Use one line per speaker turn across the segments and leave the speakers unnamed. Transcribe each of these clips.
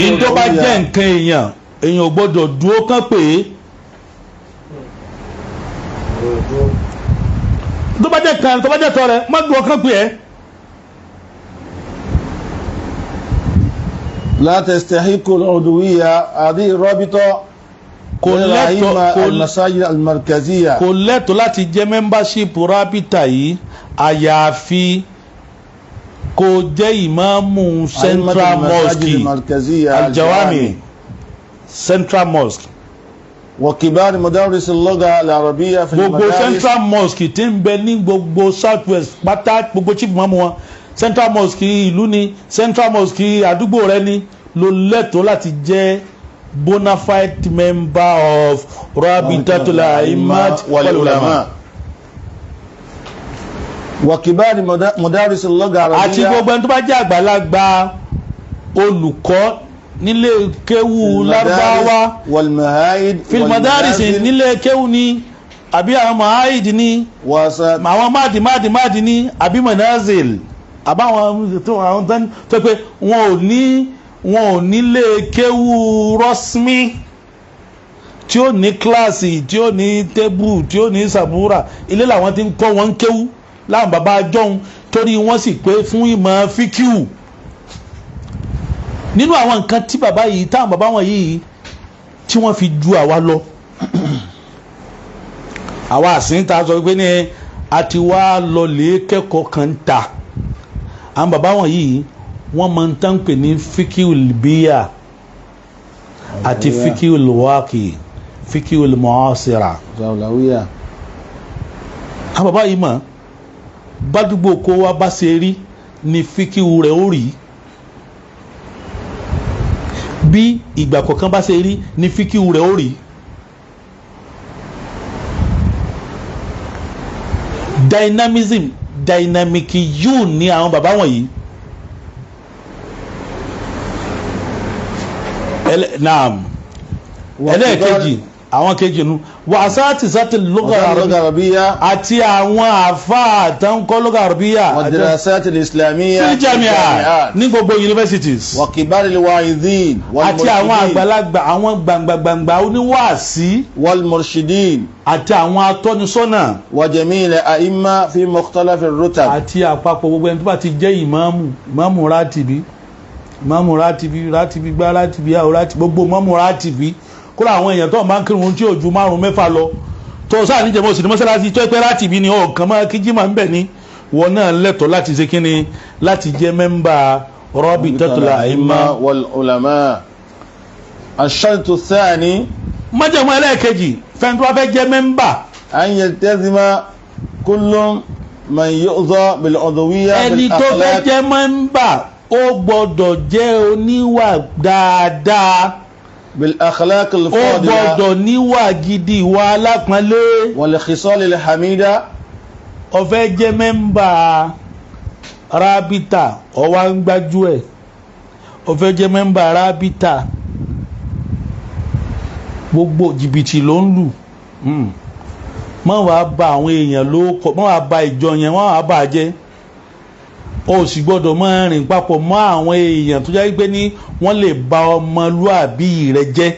Ìjọ bá jẹ́ nǹkan èèyàn gbọ́dọ̀ dúró kán pé tó bá jẹ́ kan tó bá jẹ́ tọ́ rẹ̀ má dúró kán pé ẹ́.
لا تستحق العضوية هذه الرابطة المساجد المركزية.
kò lẹ́tọ̀ọ́ láti jẹ́ membership rábítà yìí àyàfi kò jẹ́ ìmáàmù central mosque aljawami central mosque.
وكبار مدارس اللغة العربية في المدارس.
gbogbo central mosque tí ń bẹ ní gbogbo south west pátá gbogbo chief imam wọn central mosque ìlú ni central mosque àdúgbò rẹ ni ló lẹ́tọ̀ọ́ láti jẹ́ bona fide member of rabitatul aimat wal ulama.
وكبار مدارس اللغة العربية.
àti gbogbo ẹni tó bá jẹ́ àgbàlagbà olùkọ́ nílé kéwú lárúbáwá fil madaris nílé kéwú ni àbí àwọn mahayid ni àwọn máàdì ni àbí manazil àbáwọn tó pé wọn ò nílé kéwú rọ́smí tí ó ní kíláàsì tí ó ní tébù tí ó ní sàbúrà ilé làwọn ti ń kọ́ wọn kéwú láwọn bàbá jọun torí wọ́n sì pé fún ìmọ̀ fíkíù. Nínú àwọn nǹkan tí bàbá yìí táwọn bàbá wọn yìí tí wọ́n fi ju àwa lọ àwa àsìnta sọ pé ní a ti wá lọ lè kẹ́kọ̀ọ́ kan ta àwọn bàbá wọn yìí wọ́n máa ń tán pè ní fíkíùl bíyà àti fíkíùl wákì fíkíùl mu'asira. àwọn bàbá yìí mọ̀ bádùgbò kó wa bá ṣe rí ni fíkíù rẹ̀ ó rí bí ìgbà kọ̀ọ̀kan bá ṣe rí ni fíkíù rẹ̀ ó rí. dynamic yóò ní àwọn bàbá wọ̀nyí. naam ẹlẹ́ẹ̀kejì àwọn kejì nu wàsáàtì sátì lugha arabiyya àti àwọn àfáà àtànkọ́ lugha arabiyya
wadrasat al-islamiyya
fil jami'at ní gbogbo universities
wa kibar al-wa'idhin
àti àwọn àgbàlagbà àwọn gbàngbàngbà oníwàásí
wal murshidin
àti àwọn atọ́nisọ́nà
wa jami'il a'imma fi mukhtalaf ar-rutab
àti àpapọ̀ gbogbo ẹni tó bá ti jẹ́ ìmáàmù rátibi gbá rátibi àwọn rátibi gbogbo ìmáàmù rátibi kó àwọn èèyàn tó máa ń kírun tí ò ju 5-6 lọ tó sáà níjẹ̀mọ́ òsì ní mọ́sálásí tó pẹ́ rátibi ni ọ̀kan máa kí jímà ń bẹ̀ ní wọn náà lẹ́tọ̀ọ́ láti ṣe kíni láti jẹ́ mẹ́mbà rabitatul a'imma
wal ulama. ash-shartu ath-thani
májẹ̀mú ẹlẹ́ẹ̀kejì fẹ́ni tó bá fẹ́ jẹ́ mẹ́mbà
an yaltazima kullu man yu'dha bil udwiyya
ẹni tó fẹ́ jẹ́ mẹ́mbà ó gbọ́dọ̀ jẹ́ oníwà dáadáa
bil akhlaq al
ó
fadila
gbọ́dọ̀ níwà gidi ìwà alápọ̀nlé
wal khisal al hamida.
ó fẹ́ jẹ́ mẹ́mbà rábítà ó wá ń gbájú ẹ̀ ó fẹ́ jẹ́ mẹ́mbà rábítà gbogbo jìbìtì ló ń lù má wàá bà àwọn èèyàn ló kọ, má wàá bà ìjọ yẹn, má wàá bà jẹ́. O sì gbọ́dọ̀ máa rìn papọ̀ mọ́ àwọn èèyàn tó jẹ́ pé ní wọ́n lè bà ọmọlúàbí rẹ jẹ́,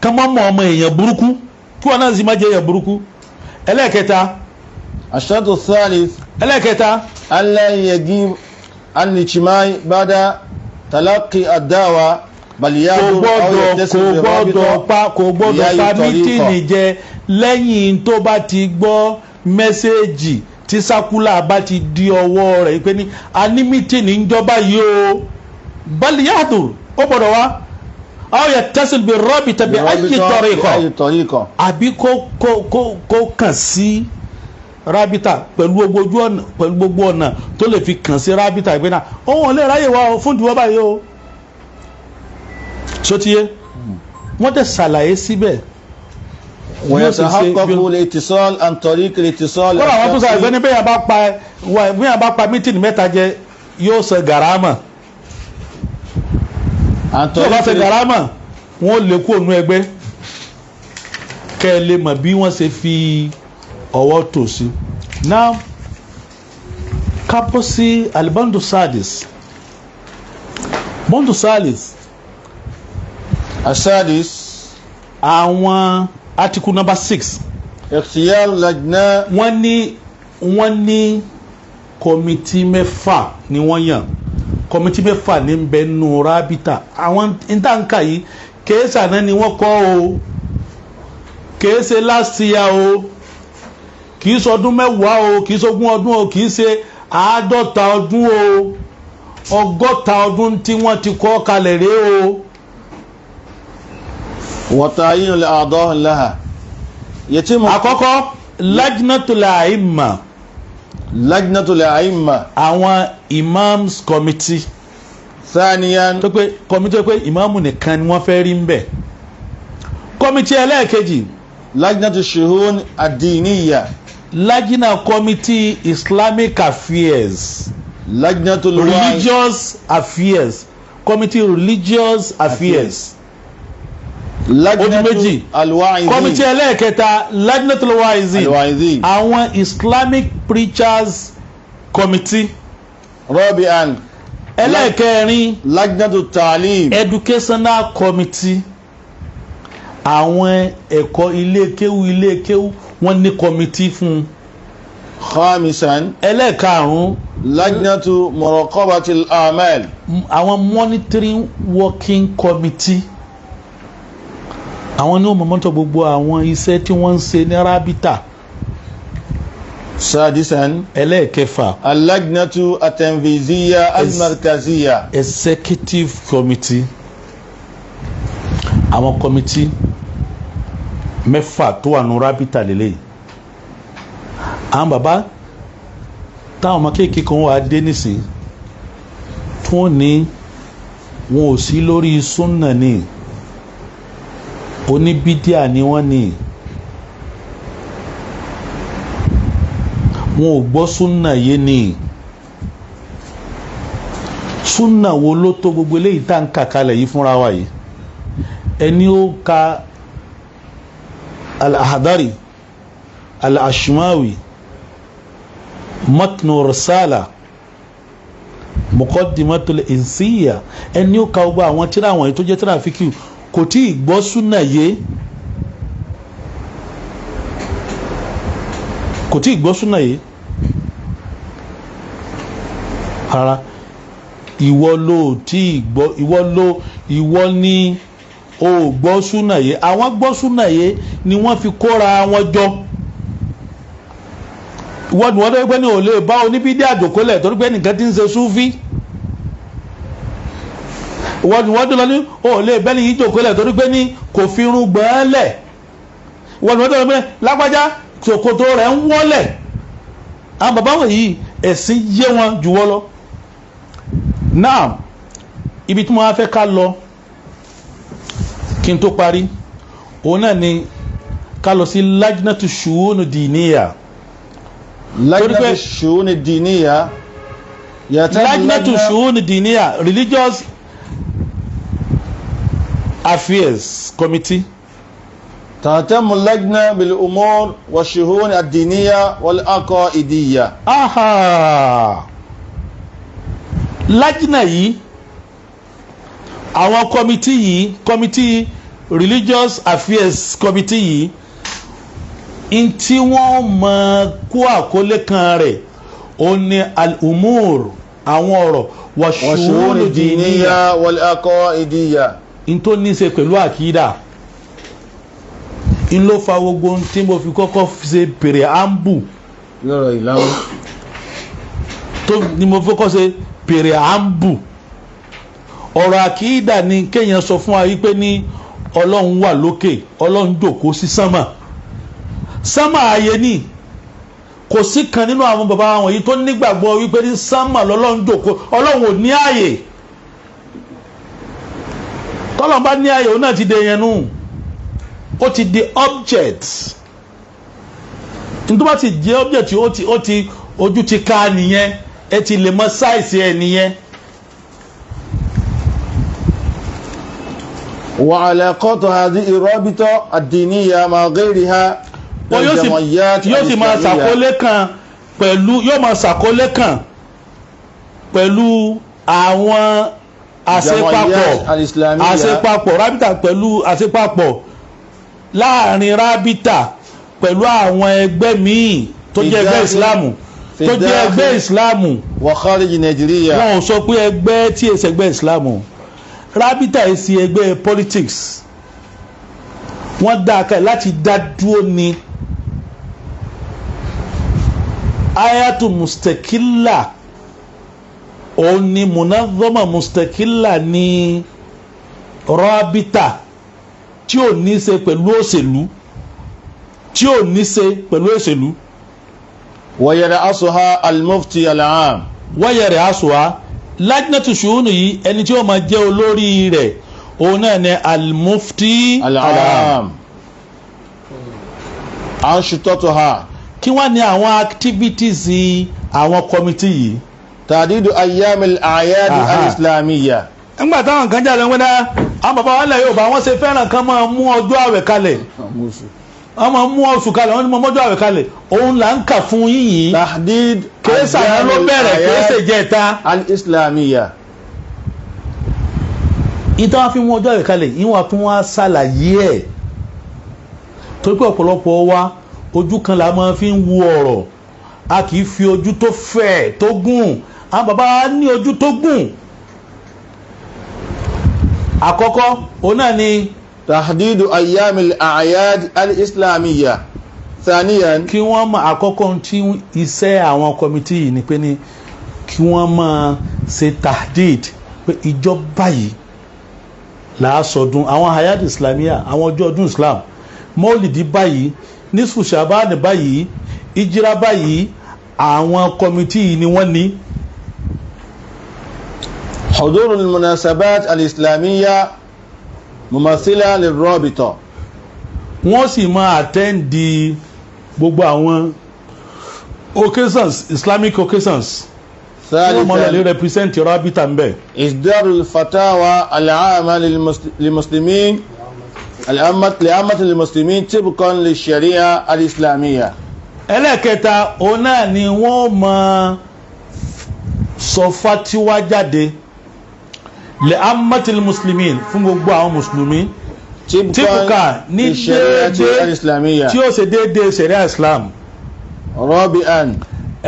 ká má mọ ọmọ èèyàn burúkú kí wọn náà sì má jẹ́ èèyàn burúkú. ẹlẹ́ẹ̀kẹta.
الشرط الثالث
ẹlẹ́ẹ̀kẹta.
ألا يجيب الاجتماع بعد تلقي الدعوة بل يحضر أو يتصل برابطة
kò gbọ́dọ̀ pa mítìnì jẹ lẹ́yìn tó bá ti gbọ́ mẹ́sẹ́ẹ̀jì tí sákúlà bá ti di ọwọ́ rẹ̀ pé ní a ní mítìnì ń jọba yìí o bal yahdur, ó gbọ́dọ̀ wá. aw yattasil birabita bi ayyi tariqa, àbí kó kàn sí rábítà pẹ̀lú gbogbo ọ̀nà tó lè fi kàn sí rábítà ìpínlẹ̀ náà òun lè ráyè wá fún ìdíwọ́ báyìí o. sotiye wọ́n tẹ̀ ṣàlàyé síbẹ̀.
ويتحقق الاتصال عن طريق الاتصال.
kọ́ra àwọn tó sọ àgbẹ̀ ní bẹ́ẹ̀ bá pa mítìnì mẹ́ta jẹ yóò sọ gàrámà. tó bá sọ gàrámà wọ́n lè kó ònú ẹgbẹ́ kẹ́ ẹ lè mọ̀ bí wọ́n ṣe fi ọwọ́ tò sí. now kápọ́ sí alibandu sadis bondu salis
asadis
àwọn article number 6.
ikhtiyar lajna.
wọ́n ní kọ́mítì mẹ́fà ni wọ́n yàn. kọ́mítì mẹ́fà ní bẹ́ẹ̀ nù rábítà. àwọn ìtànkà yìí kèésà náà ni wọ́n kọ́ o, kèése last year o, kìí sọdún mẹ́wàá o, kìí sọgún ọdún o, kìí ṣe 50 ọdún o, 100 ọdún tí wọ́n ti kọ́ kalẹ̀ rèé o.
وتعيين الأعضاء لها يتم.
àkọ́kọ́ lajnatul a'imma.
lajnatul a'imma.
àwọn imams committee.
ثانيا.
tó pé committee tó pé ìmáàmù nìkan ni wọ́n fẹ́ rí ń bẹ̀. committee ẹlẹ́ẹ̀kejì.
lajnatul shuhun ad-diniya.
lajna committee Islamic affairs.
lajnatul
religious affairs. committee religious affairs.
lajnatul alwa'izin.
committee ẹlẹ́ẹ̀kẹta lajnatul alwa'izin. àwọn Islamic preachers committee.
rabi'an.
ẹlẹ́ẹ̀kẹrin
lajnatul ta'lim.
educational committee. àwọn ẹ̀kọ́ ilé kéwú wọ́n ní committee fún.
khamisan.
ẹlẹ́ẹ̀karùn-ún
lajnatu muraqabatil a'mal.
àwọn monitoring working committee. àwọn ní ó mọ̀mọ́tò gbogbo àwọn iṣẹ́ tí wọ́n ń ṣe ní rábítà.
sadisan.
ẹlẹ́ẹ̀kẹfà
al-lajnatu at-tanfiziyya al-markaziyya.
executive committee. àwọn committee mẹ́fà tó wà ní rábítà lélẹ́yìí. àwọn bàbá táwọn ọmọ kéèké kan wà dé nísìn tí wọ́n ní wọn ò sí lórí súnnà ní oníbídíà ni wọ́n ní wọn ò gbọ́ súnnà yé ní súnnà wo ló tó gbogbo eléyìí tá ń kà kalẹ̀ yìí fúnra wa yìí. ẹni ó ka al-Ahdari al-Ashmawi matnu risala muqaddimatul insiyya, ẹni ó ka gbogbo àwọn tíra àwọn tó jẹ́ tíra fíkì kò tí ì gbọ́ súnà yé, kò tí ì gbọ́ súnà yé rárá. ìwọ ló tí ì gbọ́, ìwọ ni o gbọ́ súnà yé. àwọn gbọ́ súnà yé ni wọ́n fi kóra wọn jọ. ìwọ ni wọ́n tó gbé ní ò lè bá oníbídí àjòkólẹ̀ torí pé nìkan ti ń ṣe súfí. ìwọ ni wọ́n tó lọ ní ò lè bẹ́ni yìí jòkólẹ̀ torí pé ní kò fi irun gbọ́n lẹ̀. ìwọ ni wọ́n tó lọ pé lágbájá ṣòkòtò rẹ̀ ń wọ́lẹ̀. àwọn bàbá wọ̀nyí ẹ̀sìn yé wọn jù wọ́ lọ. náà ibi tí mo wá fẹ́ ká lọ kí n tó parí òun náà ni ká lọ sí lajnatu shu'un diniya.
lajnatu shu'un diniya.
lajnatu shu'un diniya religious affairs committee
تهتم اللجنة بالأمور والشؤون الدينية والعقائدية.
aha lajna yìí àwọn committee yìí committee religious affairs committee yìí in tí wọ́n mọ̀ kó àkọlé kan rẹ̀ ó ní al-umur àwọn ọ̀rọ̀ wa shu'un diniya
wal aqaidiyya
in tó ní ṣe pẹ̀lú àkídà in ló fa gbogbo tí mo fi kọ́kọ́ ṣe preamble
lọ́rọ̀ ìlànà
tó ni mo fi kọ́kọ́ ṣe preamble ọ̀rọ̀ àkídà ni kéèyàn sọ fún wa wípé ní ọlọ́run wà lókè ọlọ́run jókòó sí sánmà sánmà ayé ni kò sí kan nínú àwọn bàbá wọn yìí tó nígbàgbọ́ wípé ní sánmà lọ́lọ́run jókòó ọlọ́run ò ní ààyè tọ́lọ́run bá ní ààyè òun náà ti dé yẹn nù ó ti di object nítorí bá ti jẹ́ object ó ti ojú ti ká nìyẹn ẹ ti lè mọ sáìsì ẹ nìyẹn.
وعلاقات هذه الرابطة الدينية مع غيرها من الجمعيات
yóò sì máa ṣàkólé kan pẹ̀lú yóò máa ṣàkólé kan pẹ̀lú àwọn àṣepapọ̀ rábítà pẹ̀lú àṣepapọ̀ láàrin rábítà pẹ̀lú àwọn ẹgbẹ́ míì tó jẹ́ ẹgbẹ́ ìsìláàmù tó jẹ́ ẹgbẹ́ ìsìláàmù
wa kharij Nàìjíríà
wọn ò sọ pé ẹgbẹ́ tí èsì ẹgbẹ́ ìsìláàmù rábítà èsì ẹgbẹ́ politics wọ́n dá a kẹ́ láti dá dúró ní ayatu mustakilla òun ni munazama mustakilla ní rábítà tí ò ní ṣe pẹ̀lú òṣèlú tí ò ní ṣe pẹ̀lú òṣèlú.
ويرأسها المفتي العام.
ويرأسها lajnatu shu'uni yìí ẹni tí ó máa jẹ́ olórí rẹ̀ òun náà ni al-mufti
al-aam. anshitatuha.
kí wọ́n ní àwọn activities àwọn committee yìí.
tadidu ayyam al-a'yad al-islamiyya.
nígbà táwọn kan jáde wọn dá àwọn bàbá wa lẹ̀ Yorùbá wọ́n ṣe fẹ́ràn kan máa mú ọjọ́ àwẹ̀ kalẹ̀ wọ́n máa mú oṣù kalẹ̀ wọ́n ní mọ́jọ́ àwẹ̀ kalẹ̀ òun là ń kà fún yìnyín.
tahdid
kéésà yẹn ló bẹ̀rẹ̀ kéésà jẹta.
al-islamiyya.
ìtàn wọn fi mú ọjọ́ àwẹ̀ kalẹ̀ yìí wọ́n tún wá ṣàlàyé ẹ̀ torí pé ọ̀pọ̀lọpọ̀ wa ojú kan la máa fi ń wo ọ̀rọ̀ a kì í fi ojú tó fẹ̀ tó gùn àwọn bàbá wa ní ojú tó gùn. àkọ́kọ́ òun náà ni
تحديد أيام الأعياد الإسلامية. ثانيا
kí wọ́n mọ àkọ́kọ́ tí iṣẹ́ àwọn kọ́mítì yìí ni pé ní kí wọ́n máa ṣe tahdid pé ìjọba yìí làásọdún àwọn hayat islamiyya àwọn ọjọ́ ọdún islam mọ́lìdí báyìí nisfu shabani báyìí ìjírá báyìí àwọn kọ́mítì yìí ni wọ́n ní.
حضور المناسبات الإسلامية mumathila lirabita.
wọ́n sì máa àtẹ́ǹdì gbogbo àwọn occasions islamic occasions wọ́n máa lè represent rabita ń bẹ̀.
isdarul fatawa al'ama lilmuslimin li'amati lilmuslimin tibqan lisharia al-islamiyya.
ẹlẹ́kẹta òun náà ni wọ́n máa sọ fatiwa jáde li'ammatil muslimin fún gbogbo àwọn mùsùlùmí tíbùkà ní déédéé tí ó ṣe déédéé ṣẹ̀ríà islam.
rabi'an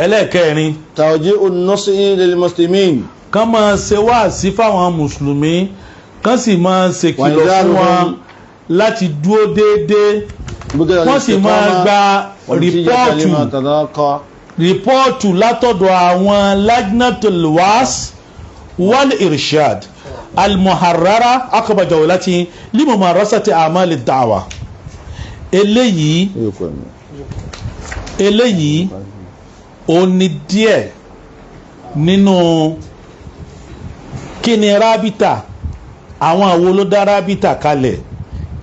ẹlẹ́kẹrin
tawji'u an-nusi lil muslimin
kán máa ṣe wáàsí fáwọn mùsùlùmí kán sì máa ṣe kìlọ̀ fún wọn láti dúró déédéé wọ́n sì máa gba rìpọ́ọ̀tù látọ̀dọ̀ àwọn lajnatul was wal irshad al-muharrara aqba jawlati limumarasati a'mal ad-da'wa. eléyìí ó ní díẹ̀ nínú kí ni rábítà àwọn àwo ló dá rábítà kalẹ̀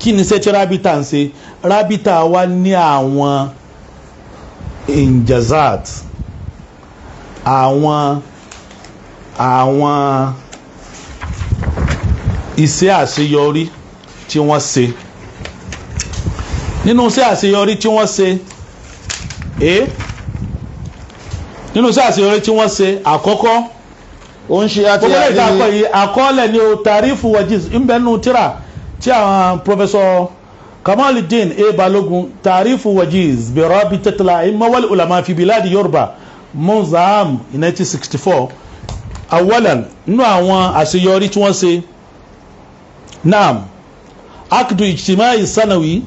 kí ni sẹ́tí rábítà ń ṣe rábítà wá ní àwọn injazat àwọn iṣẹ́ àṣeyọrí tí wọ́n ṣe nínú sí àṣeyọrí tí wọ́n ṣe nínú sí àṣeyọrí tí wọ́n ṣe àkọ́kọ́
ó ń ṣe àti
àkọọ́lẹ̀ ni o tàrífù wajiz ìbẹ̀nù tíra tí àwọn Professor Kamaluddin Balogun tàrífù wajiz bi rabitatil a'imma wal ulama fi biladi Yorùbá muzam 1964 awalan nínú àwọn àṣeyọrí tí wọ́n ṣe naam akdu ijtimai sanawi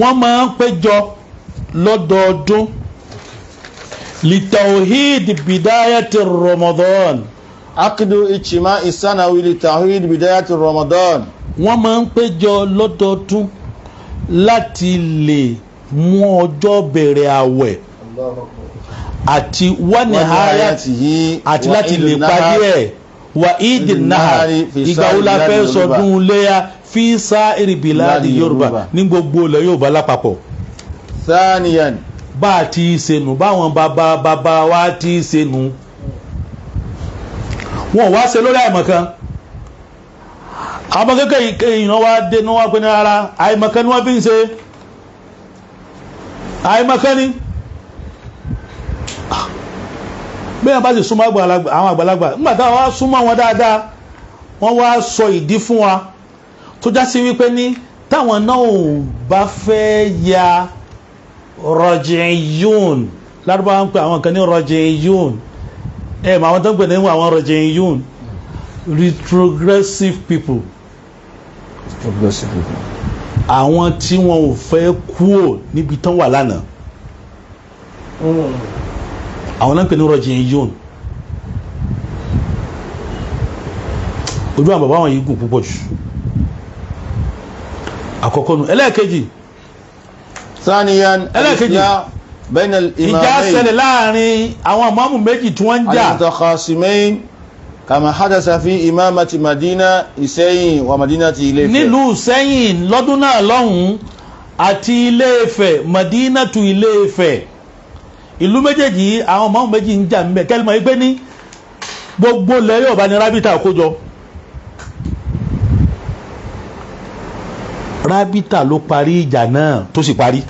wọ́n máa ń péjọ lọ́dọọdún litawhid bidayati Ramadan.
akdu ijtimai sanawi litawhid bidayati Ramadan.
wọ́n máa ń péjọ lọ́dọọdún láti lè mú ọjọ́ bẹ̀rẹ̀ àwẹ̀ àti wani hayati àti láti lè parí ẹ̀ wà ìdí náà ìgbà wo la fẹ́ sọdún léyà fi sa'iri biladi Yorùbá ní gbogbo ilẹ̀ Yorùbá lápapọ̀.
thaniyan
bá a ti ṣẹnu báwọn bàbá wa ti ṣẹnu wọn wá ṣe lórí àìmọ̀kan àwọn kékeré ìran wa dé ní wọn pé ní ara àìmọ̀kan ni wọ́n fi ń ṣe àìmọ̀kan ni bẹ́ẹ̀ bá sì súnmọ́ àwọn àgbàlagbà nígbà táwọn wá súnmọ́ wọn dáadáa wọ́n wá sọ ìdí fún wa tó já sí wípé ní táwọn náà ò bá fẹ́ ya rọjìyún lárúbáwá ń pè àwọn kan ní rọjìyún mà àwọn tó ń pè ní àwọn rọjìyún retrogressive people àwọn tí wọn ò fẹ́ kúò níbi tán wà lánàá àwọn náà ń pè ní rọjìyún ojú àwọn bàbá wọn yìí gùn púpọ̀ jù àkọ́kọ́ nù ẹlẹ́ẹ̀kejì
ثانيا الإصلاح بين الإمامين
ìjà ṣẹlẹ̀ láàrin àwọn ìmáàmù méjì tí wọ́n ń jà
المتخاصمين كما حدث في إمامة مدينة إسيين ومدينة إليفẹ̀
nílùú Ìṣẹ́yìn lọ́dún náà lọ́hùn àti Ilé-Ifẹ̀ Madinatu Ilé-Ifẹ̀ ìlú méjèèjì àwọn ìmáàmù méjì ń jà ńbẹ̀ kẹ́lìmọ̀ yìí pé ní gbogbo ilẹ̀ Yorùbá ní rábítà kójọ rábítà ló parí ìjà náà tó sì parí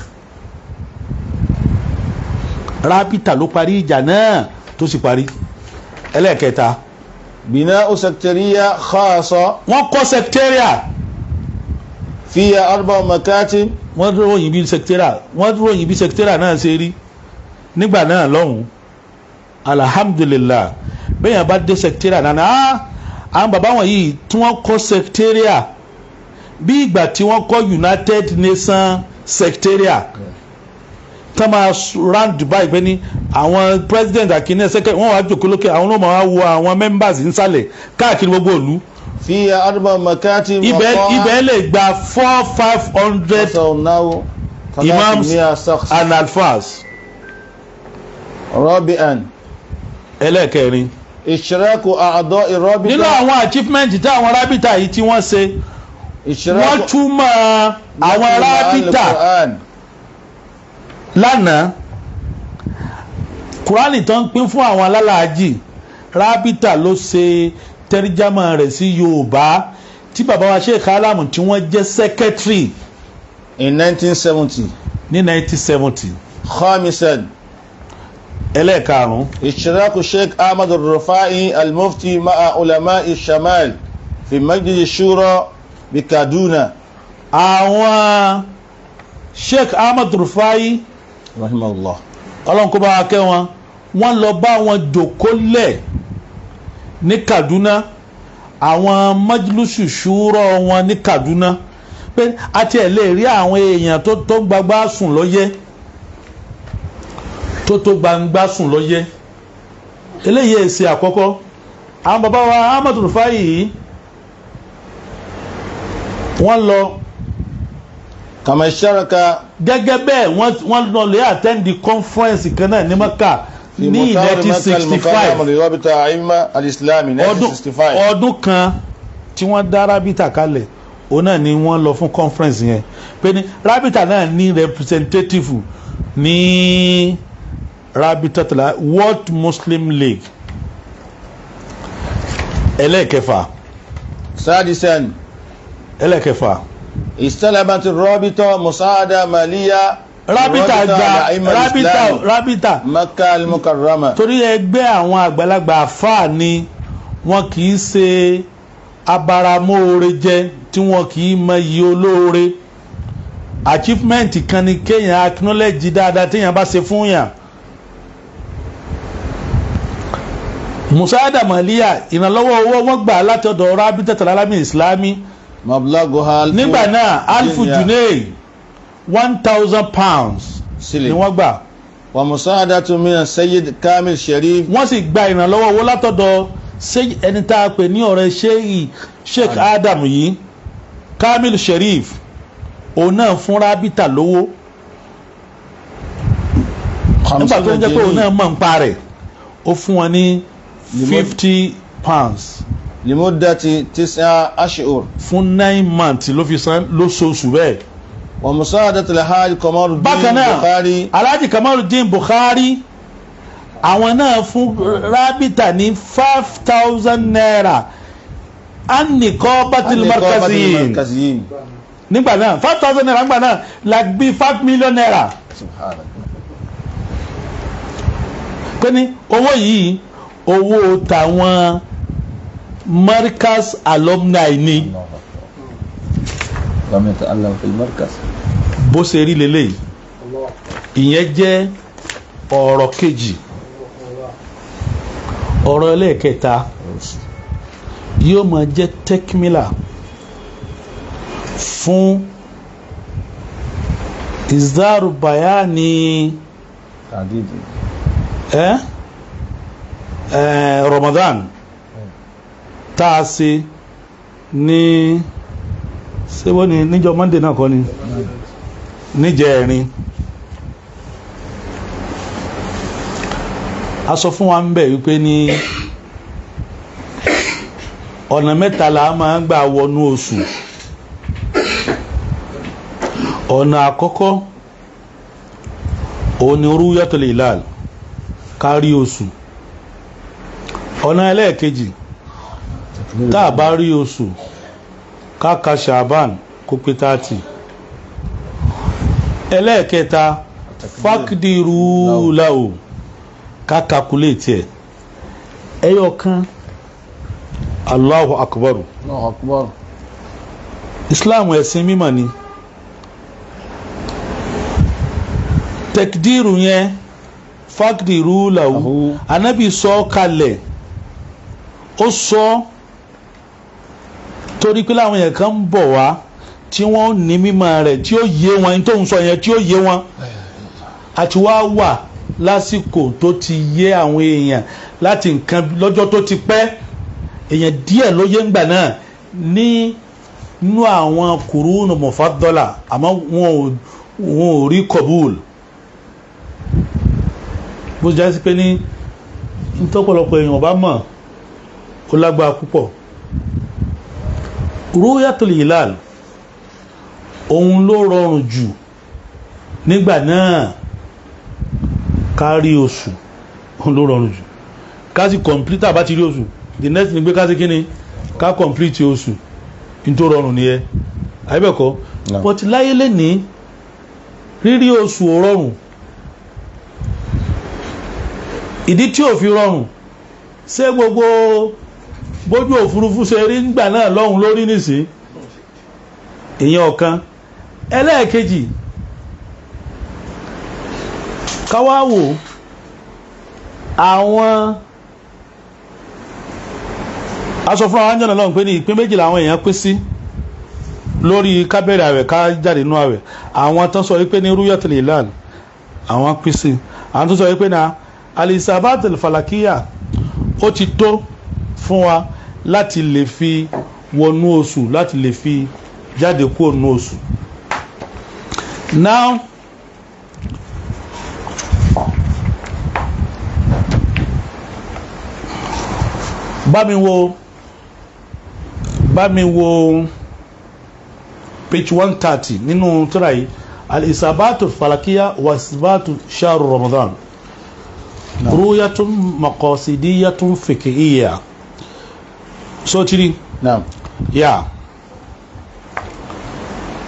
rábítà ló parí ìjà náà tó sì parí ẹlẹ́ẹ̀kẹta
بناء سكترية خاصة
wọ́n kọ́ secretariat
فيها 4 مكاتب
wọ́n dúró yìí bí secretariat náà ṣe rí nígbà náà lọ́hùn alhamdulillah bẹ́yàn bá dé secretariat náà àwọn bàbá wọn yìí tí wọ́n kọ́ secretariat bí ìgbà tí wọ́n kọ́ United Nations secretariat tá máa round Dubai pé ní àwọn president akínní ẹsẹ̀kẹ́ wọ́n wá jòkó lókè àwọn náà máa wo àwọn members nísàlẹ̀ káàkiri gbogbo ìlú.
فيها 4 مكاتب
ibẹ̀ lè gba 400-500 imams and alfas.
رابعا
ẹlẹ́ẹ̀kẹrin
إشراك أعضاء الرابطة
nínú àwọn achievement tí àwọn rábítà yìí tí wọ́n ṣe wọ́n túmọ̀ àwọn rábítà lánàá kùránì tó ń pín fún àwọn alálàájì rábítà ló ṣe tẹríjámà rẹ̀ sí Yorùbá tí bàbá wa Sheikh Alamu tí wọ́n jẹ́ secretary
in 1970
ní 1970.
خامسا
ẹlẹ́ẹ̀karùn-ún
اشتراك الشيخ أحمد الرفاعي المفتي مع علماء الشمال في مجلس الشورى بكادونا.
àwọn Sheikh Ahmad Rufai
rahimahullah
ọlọ́run kó bá wa kẹ́ wọn wọ́n lọ bá wọn jòkólẹ̀ ní Kaduna àwọn májìlúsù ṣúrọ̀ wọn ní Kaduna pé àti ẹ̀ lè rí àwọn èèyàn tó gbagbá sùn lọ́yẹ́ tó gbangba sùn lọ́yẹ́ eléyìí èsì àkọ́kọ́ àwọn bàbá wa Ahmad Rufai yìí wọ́n lọ
kama sharaka
gẹ́gẹ́ bẹ́ẹ̀ wọ́n lọ lè attend the conference kan náà ní Maka ní 1965 ọdún kan tí wọ́n dá rábítà kalẹ̀ òun náà ni wọ́n lọ fún conference yẹn pé ní rábítà náà ní representative ní rábítà tala World Muslim League. ẹlẹ́ẹ̀kẹfà
sadisan
ẹlẹ́ẹ̀kẹfà
استلمت الرابطة مساعدة مالية
rábítà
مكة المكرمة.
torí ẹgbẹ́ àwọn àgbàlagbà àfáà ni wọn kì í ṣe abaramóore jẹ tí wọn kì í mọ iye olóore. Achievement kan ni kéèyàn acknowledge dáadáa téèyàn bá ṣe fún yàn. Musaada Maliya ìrànlọ́wọ́ owó wọn gbà láti ọ̀dọ̀ Rabitatul Alamin Islami.
Mablaguha
nígbà náà alfu junay 1,000 pounds ni wọ́n gbà.
Wa musaadatu min Sayyid Kamil Sharif.
Wọ́n sì gba ìrànlọ́wọ́ owó látọ̀dọ̀ ẹni tá a pè ní ọ̀rẹ́ Sheikh Adam yìí Kamil Sharif òun náà fún Rabita lówó nígbà tó ń jẹ́ pé òun náà mọ̀ ń pa rẹ̀ ó fún wọn ní 50 pounds
limudati 9 ashhur
fún 9 months ló fi san lóṣooṣù bẹ́ẹ̀.
wa musaadatul Hajj Kamaluddin
bákan náà
Bukhari.
Alhaji Kamaluddin Bukhari àwọn náà fún Rabita ní 5,000 naira an-niqabatil markaziyin nígbà náà 5,000 naira nígbà náà la bí 5 million naira. pé ní owó yìí owó tàwọn Markaz alumni ni. bó ṣe rí lélẹ́yìí ìyẹn jẹ́ ọ̀rọ̀ kejì. ọ̀rọ̀ ẹlẹ́ẹ̀kẹta yóò máa jẹ́ tekmila fún izdaru bayani Ramadan tá a ṣe ní ṣébó ni níjọ́ Monday náà kọ́ ni níjẹ̀rin a sọ fún wa ń bẹ̀ wípé ní ọ̀nà mẹ́ta la máa ń gbà wọnú oṣù. ọ̀nà àkọ́kọ́ òun ni ru'yatul hilal kárí oṣù. ọ̀nà ẹlẹ́ẹ̀kejì tá a bá rí oṣù káka Ṣàbán kó pé 30. ẹlẹ́ẹ̀kẹta faqdiru lahu ká calculate ẹ̀ ẹyọ kan. Allahu akbar.
Allahu akbar.
Islam ẹ̀sìn mímọ́ ni. Tekdiru yẹn faqdiru lahu Ànábì sọ kalẹ̀ ó sọ torí pé láwọn yẹn kan ń bọ̀ wá tí wọ́n ní mímọ́ rẹ̀ tí ó yé wọn tó ń sọ yẹn tí ó yé wọn àti wá wà lásìkò tó ti yé àwọn èèyàn láti nǹkan lọ́jọ́ tó ti pẹ́ èèyàn díẹ̀ ló yé ńgbà náà nínú àwọn kùrúnù mufaddala àmọ́ wọn ò rí kọ̀bùl bó jẹ́ sí pé ní tọ́pọ̀lọpọ̀ èèyàn bá mọ̀ ó lágbára púpọ̀. Ru'yatul hilal òun ló rọrùn jù nígbà náà kárí oṣù òun ló rọrùn jù ká sì complete àbá ti rí oṣù the next ni pé ká sí kíni ká complete oṣù ní tó rọrùn ni ẹ àyíbẹ̀kọ́ but láyé lè ní rírí oṣù ò rọrùn. ìdí tí ò fi rọrùn ṣé gbogbo bójú òfurufú ṣe rí nígbà náà lọ́hùn lórí nìsí èèyàn ọ̀kan. ẹlẹ́ẹ̀kejì káwá wò àwọn aṣọ fún àwọn jọ̀nà lọ́hùn pé ní ìpín méjì làwọn èèyàn pín sí lórí kábẹ̀rẹ̀ àwẹ̀ ká jáde nínú àwẹ̀. àwọn tó sọ wípé ní ru'yatul hilal àwọn pín sí àwọn tó sọ wípé ní alisabatul falakiya ó ti tó fún wa láti lè fi wọnú oṣù láti lè fi jáde kúrò nínú oṣù. now bá mi wo page 130 nínú tírà yìí alisabatul falakiya wa isbatu shahr Ramadan. رؤية مقاصدية فقهية صوتي
نعم
يا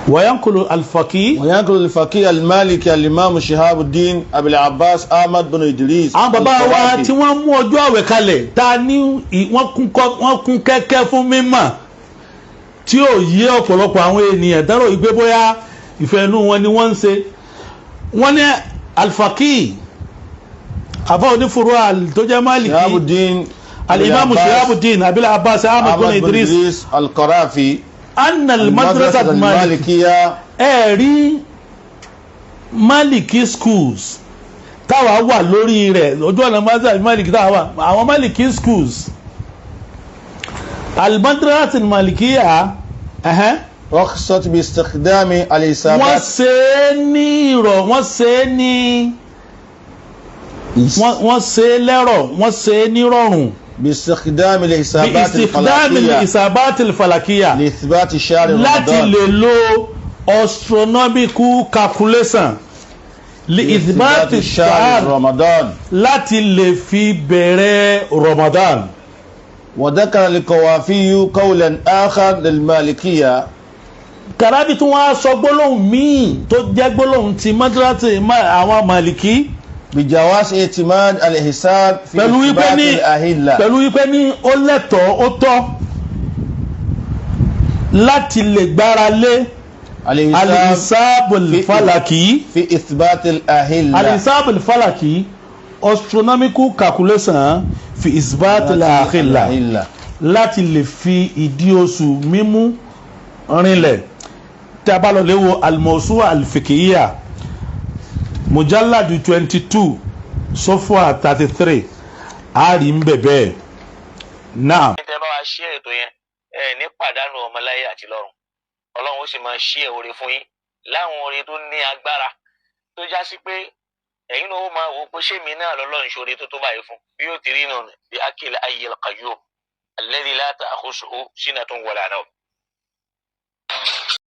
وينقل الفقيه
وينقل الفقيه المالكي الإمام شهاب الدين أبي العباس أحمد بن إدريس
àwọn bàbá wa tí wọ́n mú ọjọ́ àwẹ̀ kalẹ̀ ta ní wọ́n kún kẹ́kẹ́ fún mímọ̀ tí ó yé ọ̀pọ̀lọpọ̀ àwọn ènìyàn dárò ìgbé bóyá ìfẹ́ inú wọn ni wọ́n ń ṣe wọ́n ní alfaqih àbá onífuru tó jẹ́ Maliki al-Imam Shihabuddin Abil Abbas Ahmad bin Idris
al-Qarafi
anna al-madrasa al-Malikiyya ẹ̀rí Maliki schools táwa wà lórí rẹ̀ ojú ọ̀nà madrasa Maliki táwa wà àwọn Maliki schools al-madrasa al-Malikiyya
رخصت باستخدام الحسابات
wọ́n ṣe é ní ìrọ̀ wọ́n ṣe é ní wọ́n ṣe é lẹ́rọ̀ wọ́n ṣe é ní rọrùn
باستخدام الحسابات
الحسابات الفلكية
لإثبات شهر
láti
رمضان
lè lo astronomical calculation لإثبات
شهر رمضان
láti lè fi bẹ̀rẹ̀ Ramadan.
وذكر القوافي قولا آخر للمالكية
Karabi tún wá sọ gbólóhùn míì tó jẹ́ gbólóhùn ti madrasa àwọn Maliki
بجواز اعتماد الحساب في إثبات الأهلة
pẹ̀lú wípé ní ó lẹ́tọ̀ọ́ ó tọ́ láti lè gbára lé al-hisabul falaki
في إثبات الأهلة
al-hisabul falaki astronomical calculation fi isbat al-akhilla láti lè fi ìdí oṣù mímú rinlẹ̀ tí a bá lọ léwo al-mawsu'a al-fiqhiyya mujalladu 22 sọfúà 33 àárí ń bẹ̀bẹ̀ náà.
tẹ́ bá wa ṣí ètò yẹn ní pàdánù ọmọláyé àti lọ́run ọlọ́run ó sì máa ṣí oore fún yín láwọn oore tó ní agbára tó já sí pé ẹ̀yin náà ó máa wò pé ṣé mi náà lọ́lọ́run ṣoore tó tó báyìí fún bí ó ti rí náà bí akil ayyil qayyum alladhi la ta'khusuhu sinatun wala nawm